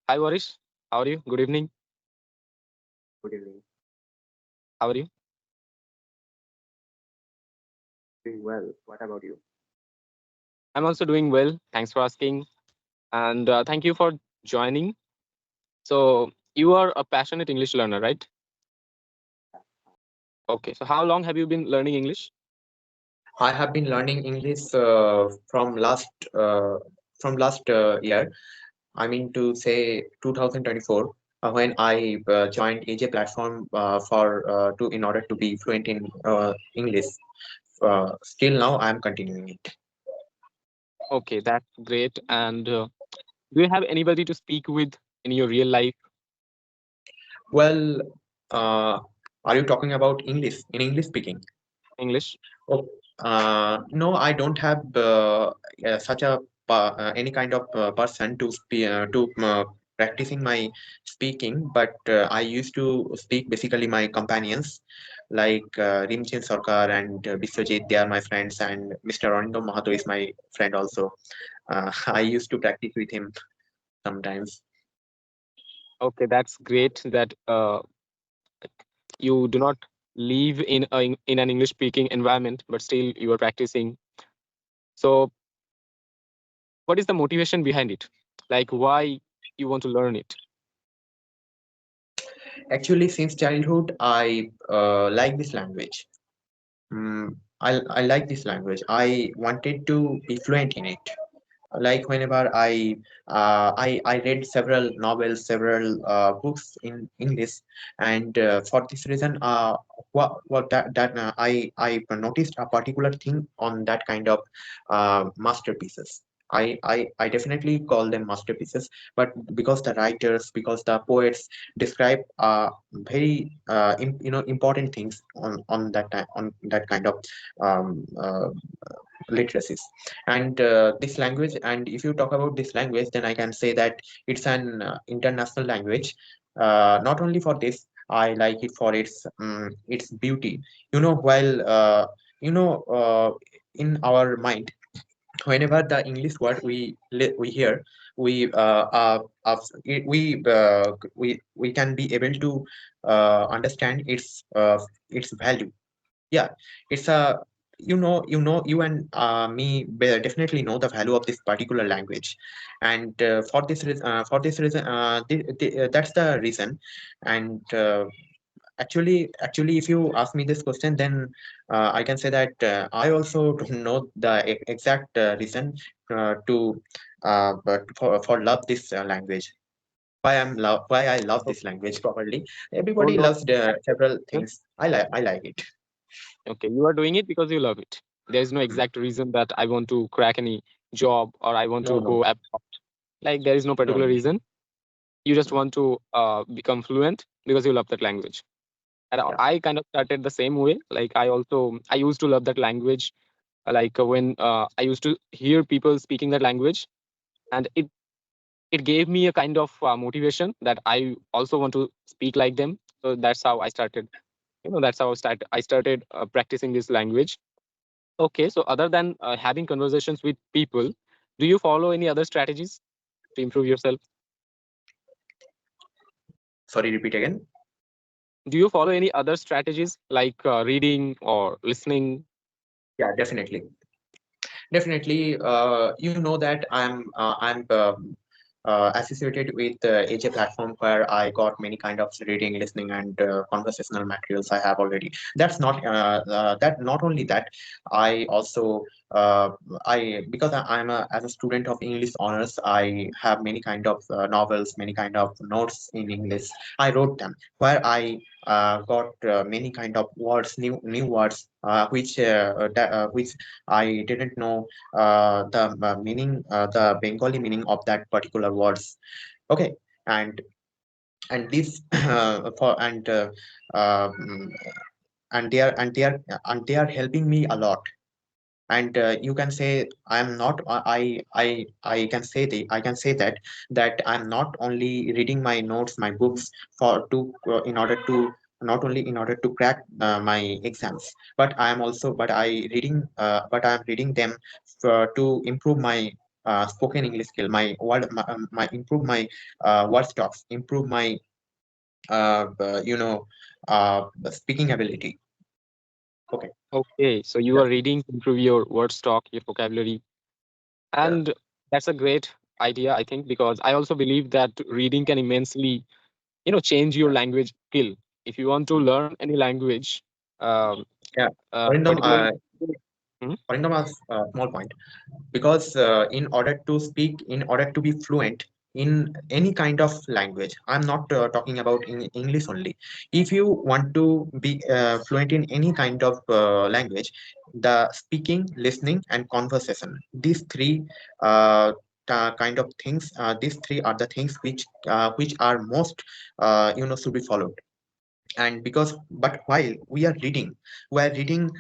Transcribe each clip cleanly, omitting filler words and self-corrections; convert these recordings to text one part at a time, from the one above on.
Hi, Warish. How are you? Good evening. Good evening. How are you? Doing well. What about you? I'm also doing well. Thanks for asking. And thank you for joining. So, you are a passionate English learner, right? Okay. So, how long have you been learning English? I have been learning English uh, from last year. I mean to say 2024 when I joined AJ platform for to in order to be fluent in English. Still now I am continuing it. Okay, that's great. And do you have anybody to speak with in your real life Well, uh, are you talking about English in English speaking? English? Oh, no, I don't have such a any kind of person to practicing my speaking, but I used to speak basically my companions like Rimchin Sarkar and Biswajit. They are my friends, and Mr. Anindo Mahato is my friend also. I used to practice with him sometimes. Okay, that's great that you do not live in an English speaking environment, but still you are practicing. So, what is the motivation behind it? Like, why you want to learn it? Actually, since childhood, I like this language. I like this language. I wanted to be fluent in it. Like whenever I read several novels, several books in English, and for this reason, what I noticed a particular thing on that kind of masterpieces. I definitely call them masterpieces, but because the writers, because the poets describe very important things on that kind of um, uh, literacies and this language. And if you talk about this language, then I can say that it's an international language. Not only for this, I like it for its beauty. While you know in our mind, whenever the English word we hear, we we can be able to understand its value. Yeah, it's a you and me definitely know the value of this particular language, and for this reason, that's the reason. And actually, if you ask me this question, then I can say that I also don't know the exact reason to but for love this language. Why I love Okay, this language properly. so Everybody you are loves the several doing things. I like it. it. Okay, you are doing it because you love it. There is no Mm. exact reason that I want to crack any job or I want No, to no, go abroad. Like there is no no, particular no. reason. You just want to become fluent because you love that language. And Yeah. I kind of started the same way. Like I used to love that language. Like when I used to hear people speaking that language, and it gave me a kind of motivation that I also want to speak like them. So that's how I started. That's how I started practicing this language. Okay, so other than having conversations with people, do you follow any other strategies to improve yourself? Sorry, repeat again. Do you follow any other strategies like reading or listening? Yeah, definitely. Definitely, you know that I'm associated with the AJ platform where I got many kind of reading, listening, and conversational materials I have already. That not only that, I also I because I'm as a student of English honors, I have many kind of novels, many kind of notes in English. I wrote them where I got many kind of words, new words, which I didn't know the Bengali meaning of that particular words. Okay, and this for um, and they are helping me a lot. And you can say I'm not I can say that I'm not only reading my notes, my books for to in order to not only in order to crack my exams, but I am reading them to improve my spoken English skill, my improve my word stocks, improve my uh, uh, you know speaking ability. Okay. Okay, so you Yeah. are reading to improve your word stock, your vocabulary, Yeah. and that's a great idea, I think, because I also believe that reading can immensely, change your Yeah. language skill. If you want to learn any language, um, Yeah. Arindam, particularly. Mhm. Arindam has a small point, because in order to speak, in order to be fluent in any kind of language, I'm not talking about in English only. If you want to be fluent in any kind of language, the speaking, listening, and conversation, these three kind of things, these three are the things which are most should be followed. And because but while we are reading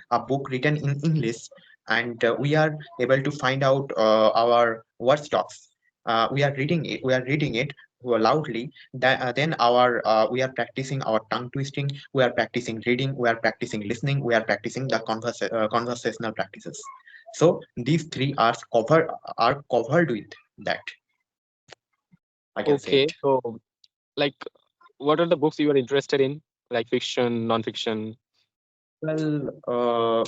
a book written in English, and we are able to find out our word stocks. We are reading it loudly. Then our we are practicing our tongue twisting, we are practicing reading, we are practicing listening, we are practicing the conversational practices. So these three are covered with that, I can say Okay, it. so like, what are the books you are interested in, like fiction, non-fiction? Well,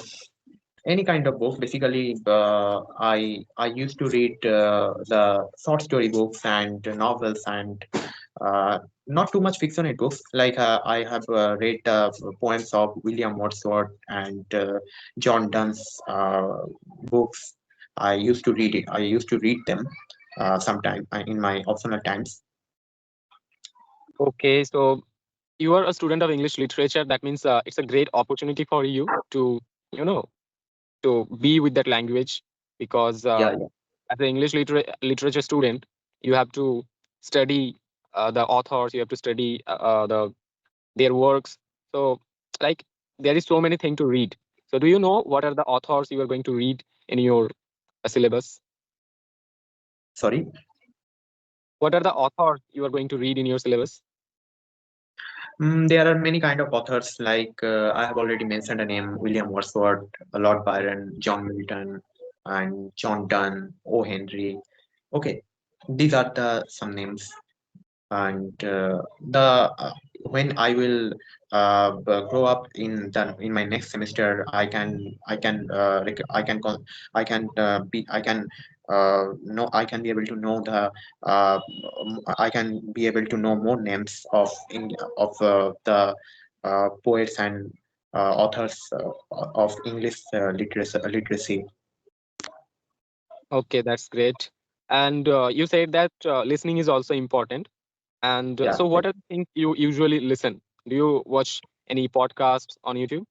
any kind of book. Basically, I used to read the short story books and novels, and uh, not too much fictional books. Like I have read poems of William Wordsworth and John Donne's books. I used to read them sometime in my optional times. Okay, so you are a student of English literature. That means it's a great opportunity for you to, you know, to be with that language, because Yeah, yeah. as an English literature student, you have to study the authors, you have to study their works. So, like, there is so many things to read. So, do you know what are the authors you are going to read in your syllabus? Sorry. What are the authors you are going to read in your syllabus? There are many kind of authors, like I have already mentioned a name: William Wordsworth, Lord Byron, John Milton, and John Donne, O. Henry. Okay, these are the some names. And the when I will grow up in my next semester, I can I can know I can be able to know the uh, I can be able to know more names the poets and authors of English literacy. Okay, that's great. And you said that listening is also important. And Yeah. so, what are the things you usually listen? Do you watch any podcasts on YouTube?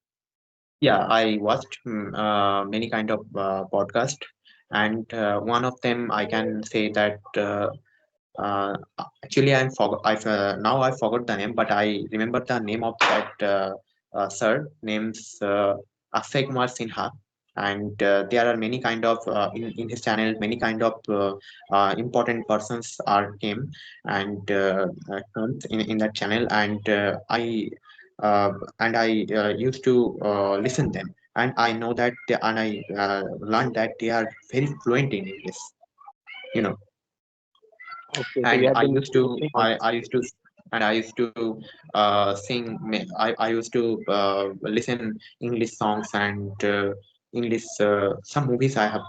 Yeah, I watched many kind of podcast, and one of them I can say that uh, actually now I forgot the name, but I remember the name of that sir names Akshay Kumar Sinha, and there are many kind of in his channel, many kind of important persons are came and comes in that channel, uh, and I used to listen them, and I know that and I learned that they are very fluent in English, you know. Okay, so you And have been listening on. I used to and I used to I used to listen English songs and English some movies I have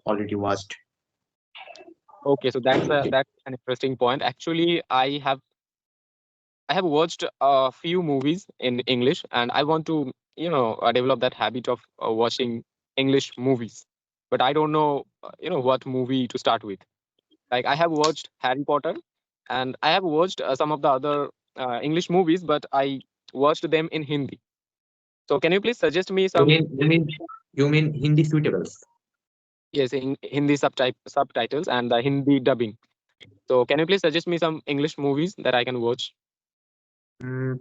already watched. Okay, so that's an interesting point. Actually, I have watched a few movies in English, and I want to, develop that habit of watching English movies. But I don't know, what movie to start with. Like, I have watched Harry Potter, and I have watched some of the other English movies, but I watched them in Hindi. So, can you please suggest me You some? mean Hindi suitables? Yes, in Hindi subtitles and the Hindi dubbing. So, can you please suggest me some English movies that I can watch?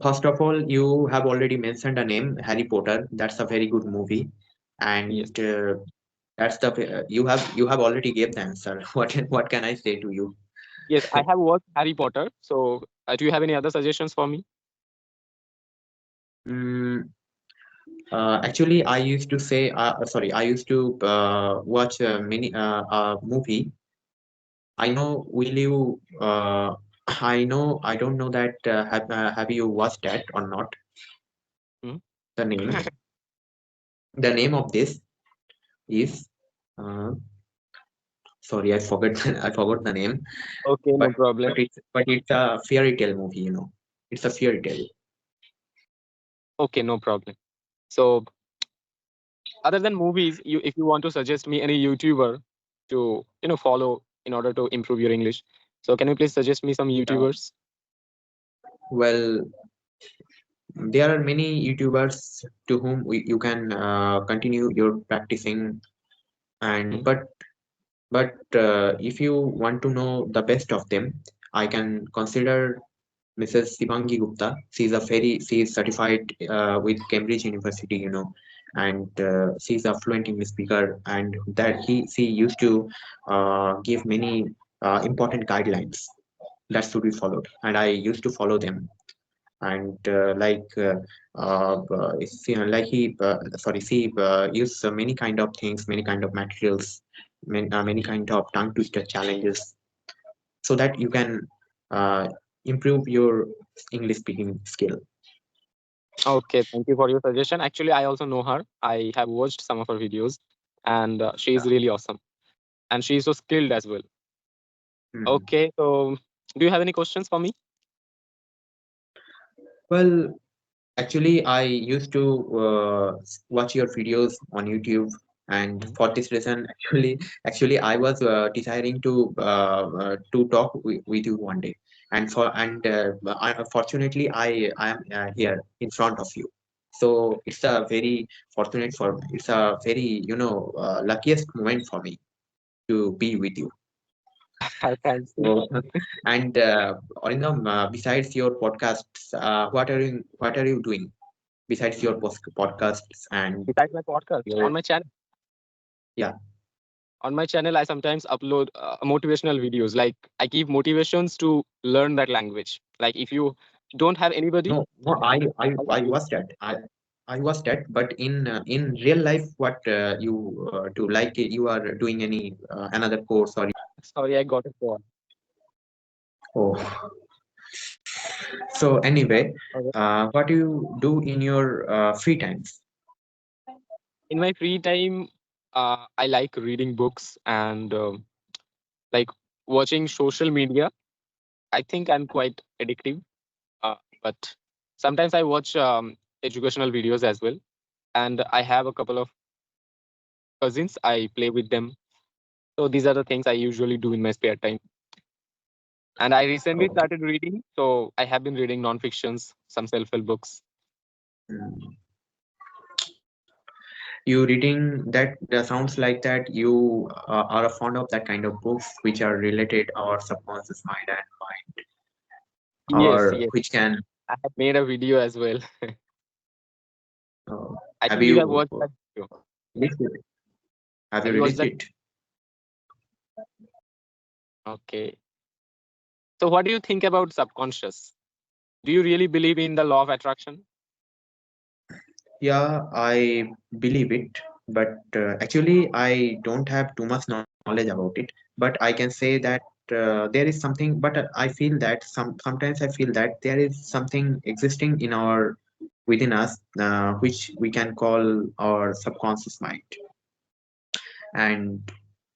First of all, you have already mentioned a name, Harry Potter. That's a very good movie, Yes. and that's the you have already gave the answer. What can I say to you? Yes, I have watched Harry Potter. So, do you have any other suggestions for me? Mm, Actually, I used to say, sorry, I used to watch a movie. I know. Will you? I know. I don't know that. Have you watched that or not? Hmm? The name. The name of this is. Uh, Sorry, I forgot. I forgot the name. Okay, But no problem. it's a fairy tale movie. It's a fairy tale. Okay, no problem. So other than movies, you if you want to suggest me any YouTuber to follow in order to improve your English, so can you please suggest me some Yeah. YouTubers? Well, there are many YouTubers to whom you can continue your practicing, and Hmm? but if you want to know the best of them, I can consider Mrs. Sivangi Gupta. She is certified with Cambridge University, and she's a fluent English speaker, and that she used to give many important guidelines that should be followed, and I used to follow them. And like he sorry she use many kind of things, many kind of materials, many kind of tongue twister challenges, so that you can uh, improve your English speaking skill. Okay, thank you for your suggestion. Actually, I also know her. I have watched some of her videos, and she is really awesome, and she is so skilled as well. Hmm. Okay, so do you have any questions for me? Well, actually, I used to watch your videos on YouTube, and Mhm. for this reason, actually, I was desiring to talk with you one day. And fortunately, I am here in front of you. So it's a very fortunate for it's a very luckiest moment for me to be with you. Thank you. So, and Arindam, besides your podcasts, what are you doing besides your podcasts and Besides my podcast your yeah? on my channel, I sometimes upload motivational videos. Like I give motivations to learn that language. Like if you don't have anybody, No, no, I was that I was that, but in real life, what you do, like you are doing any another course or sorry, I got it wrong. oh. So anyway, Okay. what do you do in your free times? In my free time, I like reading books and like watching social media. I think I'm quite addictive, but sometimes I watch educational videos as well. And I have a couple of cousins. I play with them. So these are the things I usually do in my spare time. And I recently Okay. started reading, so I have been reading non-fictions, some self-help books. Mm. You reading that sounds like that you are fond of that kind of books which are related our subconscious mind and mind, Yes, or yes. which can I have made a video as well. uh, I have think you have you watched that video. released it? Have you Have you watched released that? it? Okay. So what do you think about subconscious? Do you really believe in the law of attraction? Yeah, I believe it, but actually I don't have too much knowledge about it. But I can say that there is something. But I feel that sometimes I feel that there is something existing in our within us, which we can call our subconscious mind. And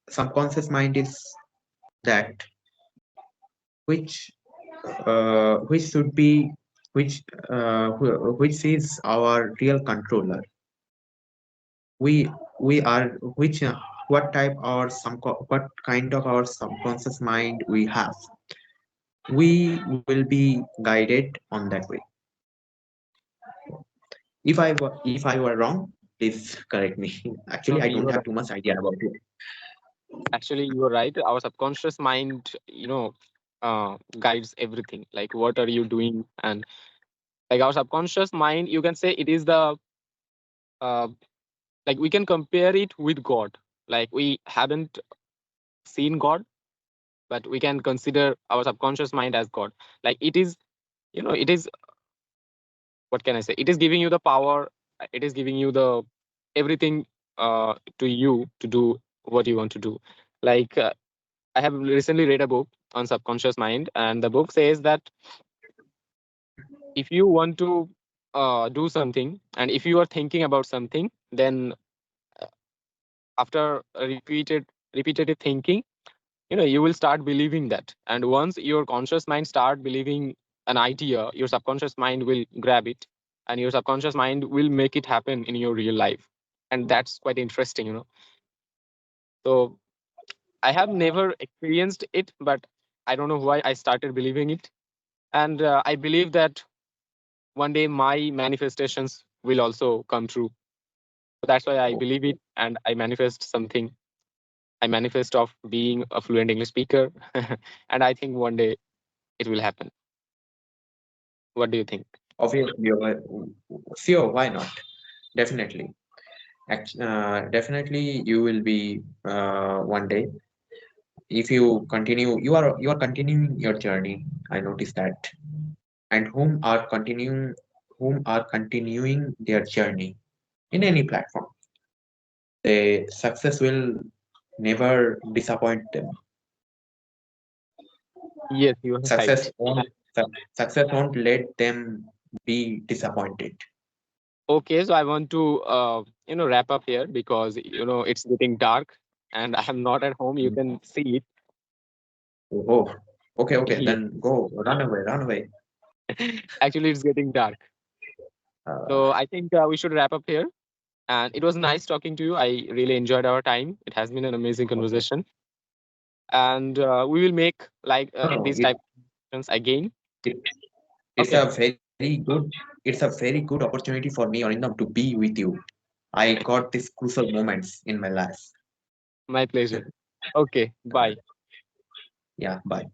subconscious mind is that which which should be which which is our real controller. We are which what type or what kind of our subconscious mind we have, we will be guided on that way. If I were wrong, please correct me. No, Actually, I no, you don't are have right. too much idea about it. Actually, you are right. Our subconscious mind, guides everything. Like, what are you doing? And like our subconscious mind, you can say it is the uh, like we can compare it with God. Like we haven't seen God, but we can consider our subconscious mind as God. Like it is, it is, what can I say? It is giving you the power. It is giving you the everything to you to do what you want to do. Like I have recently read a book on subconscious mind, and the book says that if you want to do something, and if you are thinking about something, then uh, after a repetitive thinking, you will start believing that. And once your conscious mind start believing an idea, your subconscious mind will grab it, and your subconscious mind will make it happen in your real life. And that's quite interesting. So I have never experienced it, but I don't know why I started believing it. And I believe that one day my manifestations will also come true. So that's why I believe it, and I manifest something. I manifest of being a fluent English speaker, and I think one day it will happen. What do you think? Obviously, sure, why not? Definitely. Definitely, you will be one day. If you continue, you are continuing your journey. I noticed that. And whom are continuing their journey in any platform, the success will never disappoint them. Yes, you are Success right. won't success won't let them be disappointed. Okay, so I want to wrap up here because it's getting dark and I am not at home. You can see Oh, okay, okay. it. Then go, run away, run away. Actually, it's getting dark. Uh, So I think we should wrap up here. And it was nice talking to you. I really enjoyed our time. It has been an amazing okay. conversation. And we will make like No, no. these type of conversations again. It, it's Okay, a very good. It's a very good opportunity for me, Arindam, to be with you. I got these crucial moments in my life. my pleasure. Okay, bye. Yeah, bye.